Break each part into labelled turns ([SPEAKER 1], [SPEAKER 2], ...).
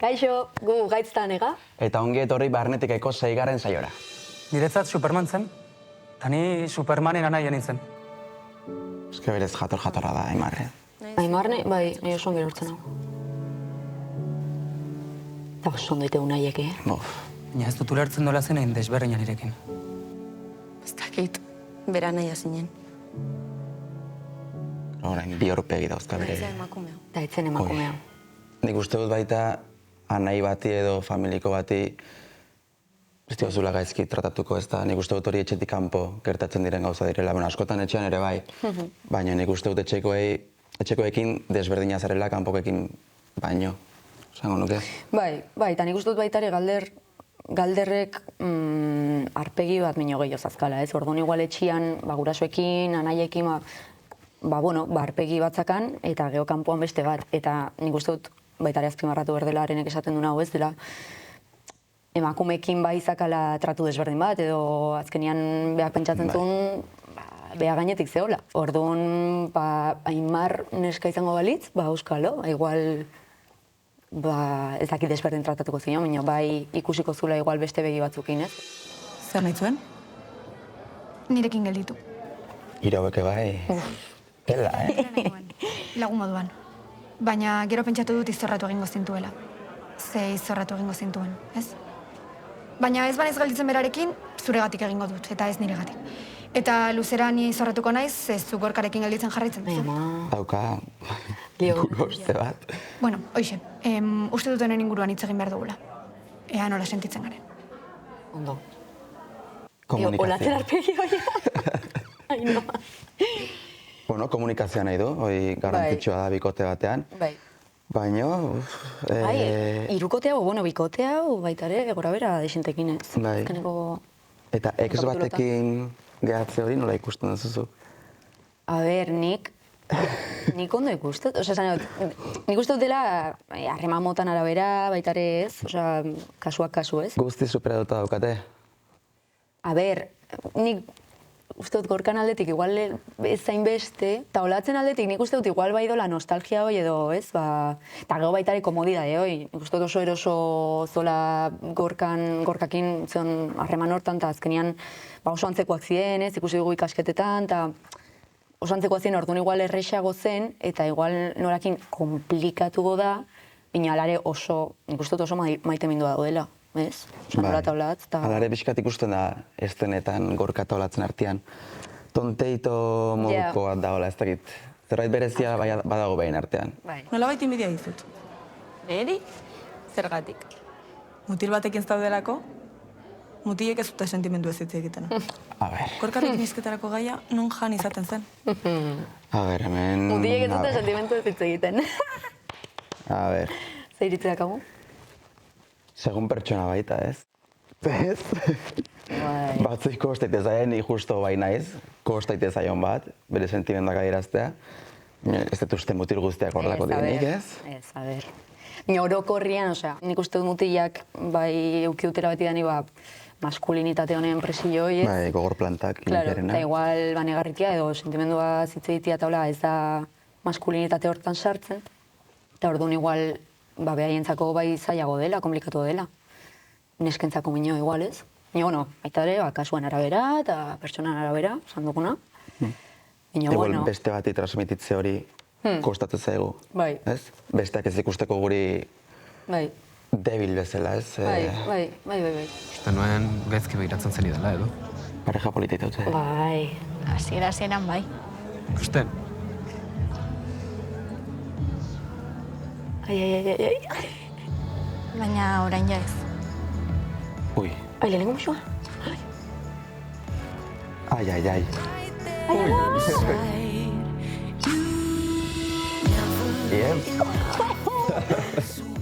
[SPEAKER 1] Kaixo, gu gaitzta nega.
[SPEAKER 2] Eta ongi etorri barnetikeko 6. saiora.
[SPEAKER 3] Niretzat Superman zen, eta ni Supermanen anaia nintzen.
[SPEAKER 2] Eske berez jatorra da, Aimar,
[SPEAKER 1] Aimarne, bai, nahi oso ongi lortzen hau. Eta oso ondo itegu nahiek,
[SPEAKER 3] Baina ez dut ulertzen dola zenein desberdinan nirekin.
[SPEAKER 4] Ez dakit, bera nahi zinen.
[SPEAKER 2] Orain bi aurpegi dauzka bere.
[SPEAKER 4] Ez emakumea.
[SPEAKER 1] Eta etzen emakumea.
[SPEAKER 2] Nik uste dut baita anai bati edo familiko bati ez diozula gaizki tratatuko, ez da. Nik uste dut hori etxetik kanpo gertatzen diren gauza direla. Bueno, askotan etxean ere bai, baina nik uste dut etxekoekin desberdina zarela kanpokekin baino. Esango nuke.
[SPEAKER 1] Bai, eta nik uste dut baita ere galderrek arpegi bat mino gehiago zazkala, ez? Orduan igual etxian, gurasoekin, anaiekin, arpegi batzakan, eta geho kanpoan beste bat. Eta nik uste dut baita ere azpimarratu berdela arenek esaten duna hau ez dela, emakumeekin bai izakala tratu desberdin bat, edo azkenian beha pentsatzen zuen, beha gainetik zehola. Orduan, Aimar neska izango balitz, euskalo, igual ez dakit desberdin tratatuko zion, baina bai ikusiko zula igual beste begi batzukin, ez?
[SPEAKER 5] Zer nahi zuen? Nirekin gelditu.
[SPEAKER 2] Iraueke bai. Tela,
[SPEAKER 5] Lagun moduan. Baina gero pentsatu dut izorratu egingo zintuela. Ze izorratu egingo zintuen, ez? Baina ez banez gelditzen berarekin, zuregatik egingo dut, eta ez niregatik. Eta luzera ni izorratuko naiz, ez zu Gorkarekin gelditzen jarraitzen duzu.
[SPEAKER 2] Dauka, goste bat.
[SPEAKER 5] Bueno, hoxe, uste dut honen inguruan hitz egin behar dugula. Ea nola sentitzen garen.
[SPEAKER 1] Ondo.
[SPEAKER 2] Komunikazioa.
[SPEAKER 1] Olatzen arpegi hoia.
[SPEAKER 2] Bueno, komunikazioa nahi du, hori garrantzitsua da bikote batean.
[SPEAKER 1] Bai.
[SPEAKER 2] Baina,
[SPEAKER 1] hirukote hau, bikote hau, baita ere, gora bera desintekin ez.
[SPEAKER 2] Bai. Eta ex batekin gehatze hori nola ikusten duzu?
[SPEAKER 1] A ber, nik ondo ikustut. Osea, nik uste dut dela harreman motan arabera, baita ere ez, osea, kasuak kasu ez.
[SPEAKER 2] Guzti superaduta daukate?
[SPEAKER 1] A ber, nik uste dut Gorkan aldetik igual ez zain beste, eta olatzen aldetik nik uste dut igual bai dola nostalgia hoi edo, ez, eta gero baita ere komodidade hoi. Nik uste dut oso eroso zola Gorkakin zion harreman hortan, eta azkenian oso antzekoak ziren, ez, ikusi dugu ikasketetan, eta oso antzekoak ziren orduan igual errexago zen, eta igual norakin komplikatuko da, baina alare oso, nik uste dut oso maite mindua daudela. Ez? Nola taulatz, eta...
[SPEAKER 2] Alare bizkat ikusten da estenetan Gorka taulatzen artean. Tonteito moduko bat dagoela, ez dakit. Zerbait berezia badago behin artean.
[SPEAKER 5] Nola baita inbidia dizut?
[SPEAKER 4] Neri? Zergatik.
[SPEAKER 5] Mutil batekin zaudelako, mutilek ez dute sentimendu ez hitz egiten.
[SPEAKER 2] A ber.
[SPEAKER 5] Gorkarekin izketarako gaia non jan izaten zen.
[SPEAKER 2] A ber, hemen...
[SPEAKER 1] Mutilek ez dute sentimendu ez hitz egiten.
[SPEAKER 2] A ber.
[SPEAKER 1] Zer iritzi dakagu?
[SPEAKER 2] Segun pertsona baita, ez? Ez? Batzuik kostaite zaien, ni justo bai naiz, kostaite zaion bat, bere sentimendak adieraztea. Ez dut uste mutil guztiak horrelako direnik, ez?
[SPEAKER 1] Ez, a ber. Orokorrian, osea, nik uste dut mutilak bai eukidutera beti dani maskulinitate honen presioi, ez?
[SPEAKER 2] Bai, gogor plantak,
[SPEAKER 1] eta igual banegarritia edo sentimendua zitzegitia taula ez da maskulinitate hortan sartzen. Eta orduan igual behaientzako bai zailago dela, komplikatu dela. Neskentzako minio igual ez. Baina, baita ere, kasuan arabera eta pertsonan arabera, esan duguna.
[SPEAKER 2] Igual beste bati transmititze hori kostatzen zaigu.
[SPEAKER 1] Bai.
[SPEAKER 2] Ez? Besteak ez ikusteko guri debil bezala, ez?
[SPEAKER 1] Bai.
[SPEAKER 6] Uste nuen gaizki behiratzen zen idala, edo?
[SPEAKER 2] Pareja polita itautze.
[SPEAKER 1] Bai.
[SPEAKER 4] Hasieran bai.
[SPEAKER 6] Ikusten?
[SPEAKER 1] Ai.
[SPEAKER 4] Baina orain ja ez.
[SPEAKER 2] Ui.
[SPEAKER 1] Ai, lehenengo musua.
[SPEAKER 2] Ai.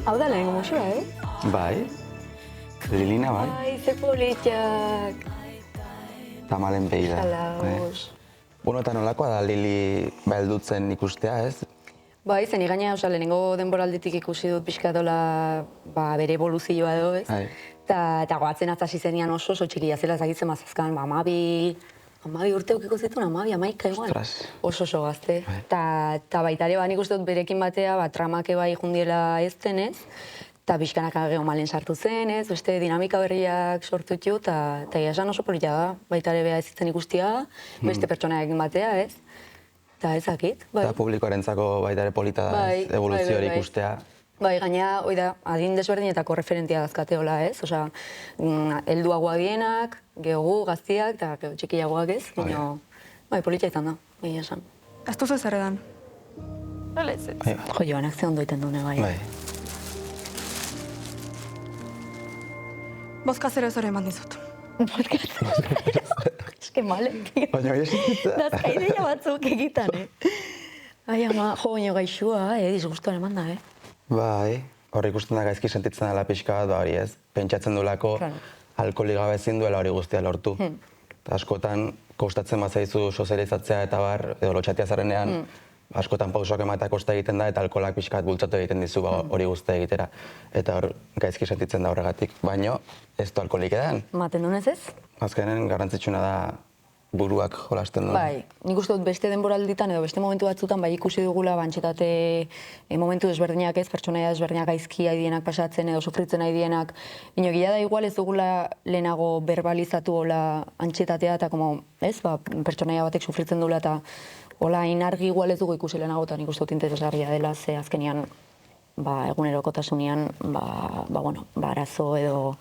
[SPEAKER 1] Hau da lehenengo musua,
[SPEAKER 2] Bai. Lilina, bai.
[SPEAKER 1] Ai, ze politxak.
[SPEAKER 2] Tamalen behi da.
[SPEAKER 1] Alaos.
[SPEAKER 2] Bueno, eta nolakoa da Lili beldutzen ikustea, ez?
[SPEAKER 1] Bai, zen igaina, lehenengo denboralditik ikusi dut pixkatola bere evoluzioa edo, ez? Eta goatzen atzasi zenian oso txikia zela ezagitzen mazazkan, 12 urte ukiko zituen, 12, 11 igual. Oso gazte. Eta baita ere, nik uste dut berekin batea, tramake bai jundiela ez denez, Eta pixkanaka geho malen sartu zen, ez, beste dinamika berriak sortu ditu, eta egia esan oso polita da, baita ere beha ezitzen ikustia, beste pertsonaekin batea, ez? Eta ezakit, bai.
[SPEAKER 2] Eta publikoarentzako baita ere polita da, ez, evoluzio hori ikustea.
[SPEAKER 1] Bai, gaina, hoi da, adin desberdinetako referentia dazkateola, ez? Osea, helduagoak dienak, gehu, gaztiak, eta geho txikiagoak ez, baina, bai, polita izan da, egia esan.
[SPEAKER 4] Ez duzu zer edan.
[SPEAKER 5] Hala ez.
[SPEAKER 1] Jo, Joanak ze ondo iten dune, bai.
[SPEAKER 2] Bai.
[SPEAKER 4] Bozka 0-0 eman dizut.
[SPEAKER 1] Eske male, tio.
[SPEAKER 2] Baina bai esitza.
[SPEAKER 1] Dazka ideia batzuk egitan, Ai, ama, jo, baino gaixua, disgustuan eman da,
[SPEAKER 2] Bai, hori ikusten da gaizki sentitzen dela pixka bat, hori ez. Pentsatzen duelako
[SPEAKER 1] Claro.
[SPEAKER 2] alkoholik gabe ezin duela hori guztia lortu. Eta askotan, kostatzen bazaizu sozializatzea eta bar, edo lotxatia zarenean, askotan pausoak ematea kosta egiten da, eta alkoholak pixka bat bultzatu egiten dizu hori guztia egitera. Eta hor, gaizki sentitzen da horregatik. Baino, ez du alkoholik edan.
[SPEAKER 1] Maten dunez ez?
[SPEAKER 2] Azkenen garrantzitsuna da buruak jolasten du.
[SPEAKER 1] Bai, nik uste dut beste denboralditan edo beste momentu batzutan bai ikusi dugula bantxetate momentu desberdinak ez, pertsonaia desberdinak gaizki aidienak pasatzen edo sufritzen aidienak. Bino, gila da igual ez dugula lehenago verbalizatu hola antxetatea eta como, ez, pertsonaia batek sufritzen dula eta hola inargi igual ez dugu ikusi lehenago eta nik uste dut interesgarria dela ze azkenian egunerokotasunean arazo edo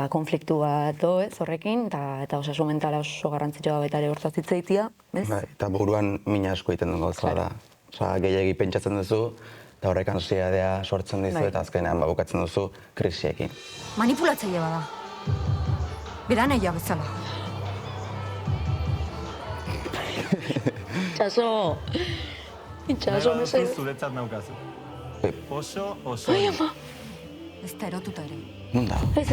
[SPEAKER 1] konfliktu bat ez horrekin, eta osasun mentala oso garrantzitsua baita ere hortaz hitz egitea, ez?
[SPEAKER 2] Bai, eta buruan mina asko egiten duen gauza da. Osa, gehiegi pentsatzen duzu, eta horrek ansiedadea sortzen dizu, eta azkenean bukatzen duzu krisiekin.
[SPEAKER 4] Manipulatzaile bada. Bera nahia bezala.
[SPEAKER 1] Itxaso! Itxaso, mesede.
[SPEAKER 7] Zuretzat naukazu. Oso.
[SPEAKER 1] Ai, ama!
[SPEAKER 4] Ez da erotuta ere.
[SPEAKER 2] Non da?
[SPEAKER 1] Ez.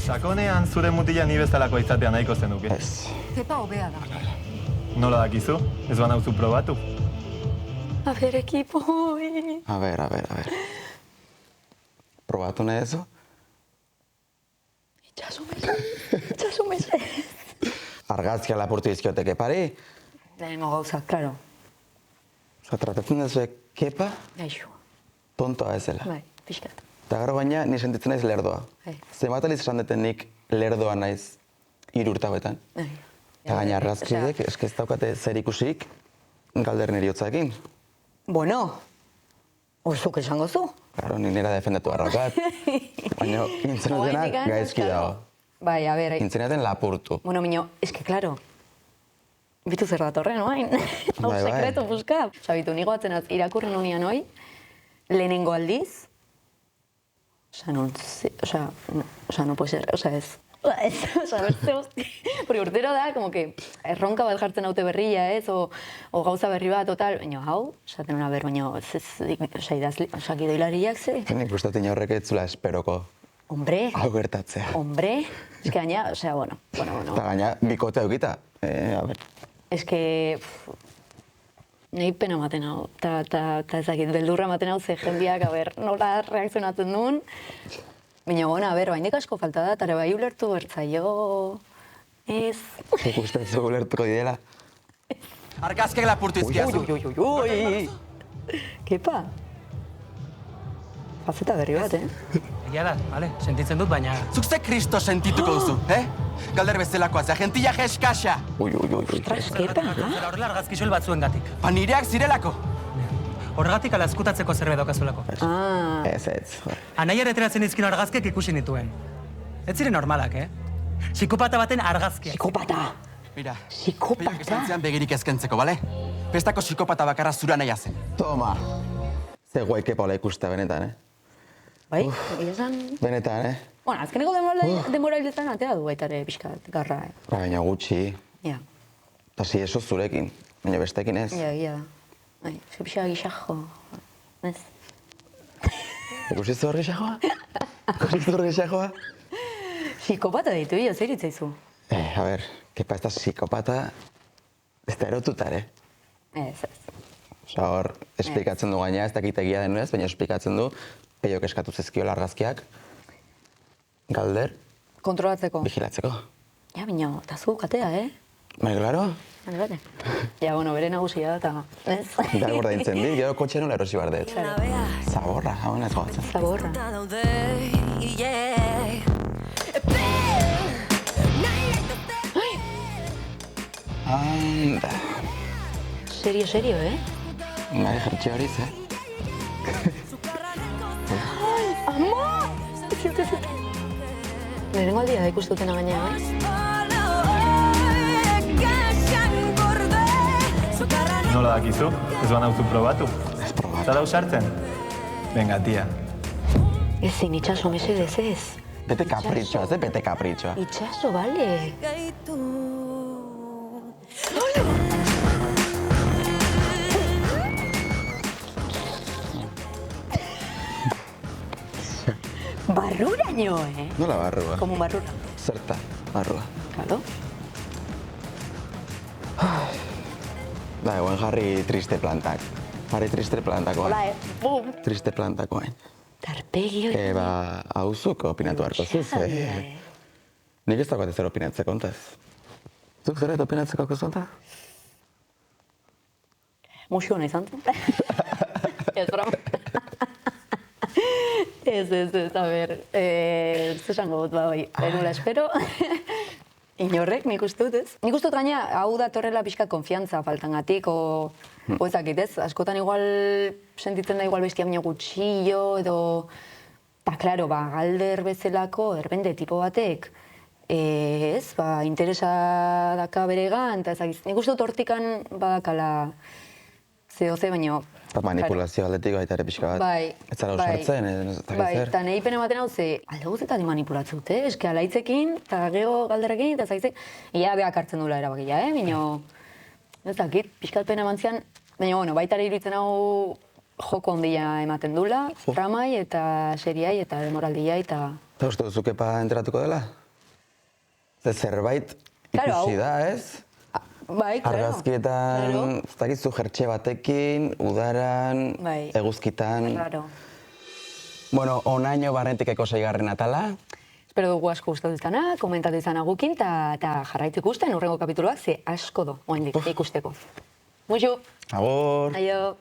[SPEAKER 7] Sakonean zure mutila ni bezalako izatea nahiko zenuke.
[SPEAKER 2] Ez.
[SPEAKER 4] Pepa hobea da.
[SPEAKER 7] Nola dakizu? Ez banauzu probatu?
[SPEAKER 1] A ber, ekipo,
[SPEAKER 2] A ber. Probatu nahi ezo?
[SPEAKER 1] Itxaso, mesede.
[SPEAKER 2] Argazkia lapurtu izkioteke pari?
[SPEAKER 1] Lehenengo gauza, klaro.
[SPEAKER 2] Osa, tratatzen duzu kepa,
[SPEAKER 1] Gaixua.
[SPEAKER 2] tontoa ezela.
[SPEAKER 1] Bai, pixkat.
[SPEAKER 2] Eta gero baina, ni sentitzen naiz lerdoa.
[SPEAKER 1] Bai.
[SPEAKER 2] Zenbat aliz esan deten nik lerdoa naiz 3 urte hauetan.
[SPEAKER 1] Bai.
[SPEAKER 2] Eta gaina argazkiek, eske ez daukate zer ikusik galder neriotzakin.
[SPEAKER 1] Bueno, orzuk esango zu.
[SPEAKER 2] Claro, ni nera defendatu harrakat. Baina, intzenatenak gaizki dago.
[SPEAKER 1] Bai, a ber,
[SPEAKER 2] Intzenaten lapurtu.
[SPEAKER 1] bueno, miño, es que claro, bitu zer datorren, oain? Hau
[SPEAKER 2] Bai, bai.
[SPEAKER 1] sekreto buska. Osa, bitu, nigo batzen az, irakurren unian hoi, lehenengo aldiz, no puede ser, ez. Beste guzti. Porque urtero da, como que erronka bat jartzen haute berria, ez, o gauza berri bat, total, baina hau, esaten una ber, baina gidoilariak ze.
[SPEAKER 2] Nik uste dut horrek ez zula esperoko
[SPEAKER 1] Hombre,
[SPEAKER 2] hau gertatzea.
[SPEAKER 1] es que gaina, bueno.
[SPEAKER 2] Eta gaina, bikote eukita. A ber,
[SPEAKER 1] Es que... Nahi pena maten hau, eta ezakit, beldurra maten hau ze jendiak, a ber, nola reakzionatzen duen. Baina, bueno, a ber, bainik asko falta da, eta bai ulertu bertzaio... Ez...
[SPEAKER 2] ikusten zu ulertuko didela.
[SPEAKER 8] Argazkiak lapurtu izkiazu.
[SPEAKER 1] Ui! Kepa? Faceta berri bat,
[SPEAKER 3] Egia da, bale, sentitzen dut, baina...
[SPEAKER 8] Zuk ze kristo sentituko duzu, Galder bezalakoa, ze agentilla jeskaxa.
[SPEAKER 2] Ui.
[SPEAKER 1] Ostras, Kepa,
[SPEAKER 3] Zera horrela argazki soil batzuen gatik.
[SPEAKER 8] Ba nireak zirelako.
[SPEAKER 3] Horregatik ala ezkutatzeko zerbait daukazulako.
[SPEAKER 1] Ah,
[SPEAKER 2] Ez.
[SPEAKER 3] Anaiar eteratzen dizkin argazkiak ikusi nituen. Ez ziren normalak, Psikopata baten argazkiak.
[SPEAKER 1] psikopata!
[SPEAKER 8] Mira,
[SPEAKER 1] Psikopata?
[SPEAKER 8] peiak esan zian begirik ezkentzeko, bale? Pestako psikopata bakarra zura nahi zen.
[SPEAKER 2] Toma. Ze guai kepa hola ikustea benetan,
[SPEAKER 1] Bai, esan...
[SPEAKER 2] Benetan,
[SPEAKER 1] Bueno, azkeneko demoralizetan atea du baita ere pixkat garra,
[SPEAKER 2] Baina gutxi.
[SPEAKER 1] Ja,
[SPEAKER 2] Eta si eso zurekin. Baina bestekin ez.
[SPEAKER 1] egia da. Bai, ze pixa gixajo, ez?
[SPEAKER 2] Ikusi zu horri xajoa? Ikusi zu horri xajoa?
[SPEAKER 1] Psikopata ditu, zer hitzaizu?
[SPEAKER 2] A ber, kepa ez da psikopata, ez da erotuta,
[SPEAKER 1] Ez.
[SPEAKER 2] Osa hor, esplikatzen du gaina, ez dakit egia denez, baina esplikatzen du, peiok eskatu zezkiola argazkiak, galder,
[SPEAKER 1] Kontrolatzeko.
[SPEAKER 2] vigilatzeko.
[SPEAKER 1] Ja, bina, eta zu katea,
[SPEAKER 2] Bai, klaro,
[SPEAKER 1] Bale. Ja, bueno, bere nagusia da, eta... Ez?
[SPEAKER 2] Gara gordaintzen dit, gero kotxe nola erosi behar dut. Zaborra, hau ez gogatzen.
[SPEAKER 1] Zaborra.
[SPEAKER 2] Anda.
[SPEAKER 1] Serio,
[SPEAKER 2] Bai, jertxe horiz,
[SPEAKER 1] Ama! Lehenengo aldia da ikustutena gainea,
[SPEAKER 7] Nola dakizu? Ez bana auzu probatu?
[SPEAKER 2] Ez probatu.
[SPEAKER 7] Zara usartzen? Venga, tia.
[SPEAKER 1] Ezin itxaso mesedez ez.
[SPEAKER 2] Bete kapritxoa, bete kapritxoa.
[SPEAKER 1] Itxaso, bale. Barruraino,
[SPEAKER 2] Nola barrua?
[SPEAKER 1] Como barrura.
[SPEAKER 2] Zerta, barrua.
[SPEAKER 1] Claro.
[SPEAKER 2] Da, eguen jarri triste plantak. Jarri triste plantakoa.
[SPEAKER 1] Hola, bum.
[SPEAKER 2] Triste plantakoa.
[SPEAKER 1] Tarpegi hori.
[SPEAKER 2] Hauzuk opinatu harko zuz, Nik ez dagoat ezer opinatzeko, ontaz. Zuk zeret opinatzeko kozonta?
[SPEAKER 1] Muxu hona izan zen. Ez, broma. Ez, a ber, zesango dut, bai, enula espero. Inorrek, nik uste dut, ez? Nik uste dut gaina, hau datorrela pixkat konfiantza faltangatik, o ezakit, ez? Askotan igual sentitzen da igual bestia baino gutxillo, edo... Ta, klaro, galder bezalako, erbende tipo batek, ez, interesa daka beregan, eta ezagiz. Nik uste dut hortikan badakala zehoze, baino...
[SPEAKER 2] Manipulazio aldetik baita ere pixka bat.
[SPEAKER 1] Bai.
[SPEAKER 2] Ez zara usartzen, ez dakit zer.
[SPEAKER 1] Eta nahi pena ematen hau ze, alde guztetan manipulatzute, eske alaitzekin, eta geho galderrekin, eta zaitze, ia beak hartzen dula erabakia, Bino, ez dakit, pixkat pena emantzian, baina, bueno, baita ere iruditzen hau joko handia ematen dula, tramai, eta seriai, eta demoraldiai, eta...
[SPEAKER 2] Eta uste duzu kepa enteratuko dela? Zerbait ikusi da, ez?
[SPEAKER 1] Bai, claro.
[SPEAKER 2] Argazkietan, ez dakizu jertxe batekin, udaran, eguzkitan...
[SPEAKER 1] Claro.
[SPEAKER 2] Bueno, onaino barrentikeko 6. atala.
[SPEAKER 1] Espero dugu asko gustatu izana, komentatu izana gukin, eta jarraitu ikusten, urrengo kapituloak, ze asko do, oendik, ikusteko. Muxu!
[SPEAKER 2] Agur!
[SPEAKER 1] Aio!